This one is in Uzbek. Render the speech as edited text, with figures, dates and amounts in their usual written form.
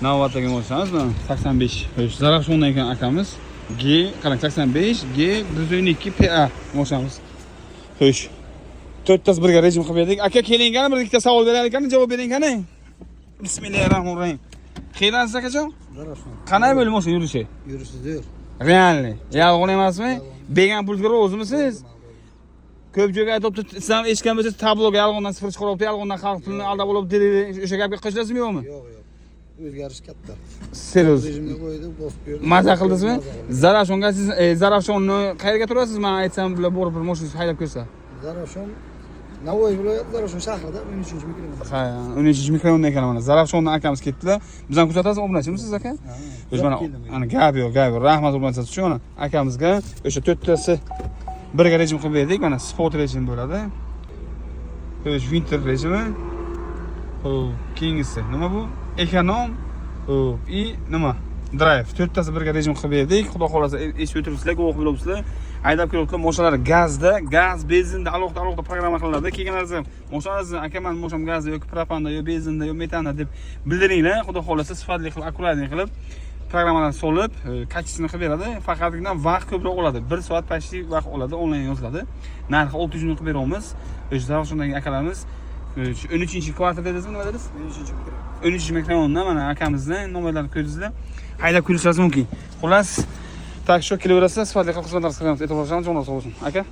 Navbatdagi mo'shamizmi? 85. Xo'sh, Zarafshondan ekan akamiz. G, qarang 85, G 112 PA mo'shamiz. Xo'sh. To'rttasi birga rejim qilib berdik. Aka keling, qani bir ikkita savol beraylik, qani javob bering, qani. Bismillahirrohmanirrohim. Qayerdansiz akajon? Zarafshon. Qanday bo'ldi mo'sha yurishi? Yurishi zo'r. Realni. Yolg'on emasmi? Began pulga o'zimisiz? Ko'p joyga aytibdi, sizlar eshitgan bo'lsangiz, tabloga yolg'ondan sifir chiqaryapti, yolg'ondan xalq pulini aldab olibdi, o'sha gapga qo'shilasizmi yo'qmi? Yo'q. O'zgarish katta. Serios. Rejimga qo'ydi, bosib berdi. Maza qildingizmi? Zarafshonga siz Zarafshonni qayerga turasiz? Men aytsam, bular borib bir mashina haydab ko'rsa. Zarafshon Navoiy viloyati Zarafshon shahrida 13-mikrorayon. Ha, 13-mikrorayon ekan mana. Zarafshondan akamiz ketdilar. Biz ham kuzatasiz, obunachimisiz aka? O'sha mana gap yo'q. Rahmat obunachasiz shu mana akamizga o'sha to'rttasi birga rejim qilib berdik. Mana sport rejim bo'ladi. O'sha winter rejimi. Keyingisi nima bu? Ekonom и nima? Drive. To'rttasi birga rejim qilib berdik. Xudo xolasa eshitib o'tiribsizlar, guvoh bo'libsizlar. Haydab kelayotgan mashinalar gazda, gaz, benzinda alohida programma qilinadi. Kelganingizda mashinangizni akaman mosham gazda yoki propanda yoki benzinda yoki metanda deb bildiringlar. Xudo xolasa sifatli qilib, akkuratli qilib programmalarni solib, kachesini qilib beradi. Faqatgina vaqt ko'proq oladi. 1 soat pashti vaqt oladi, onlayn yoziladi. Narxi 600 ming qilib beramiz. O'sha Zarafshondagi akalarimiz 13-kvartal dedingizmi, nima dedingiz? 13-mikrorayon mana akamizni nomerlarini ko'rdingizlar. Haydab ko'rishingiz mumkin. Xullas, tak shu kelaverasiz, sifatli xizmatlar qilamiz. E'tiboringiz uchun sog' bo'lsin. Aka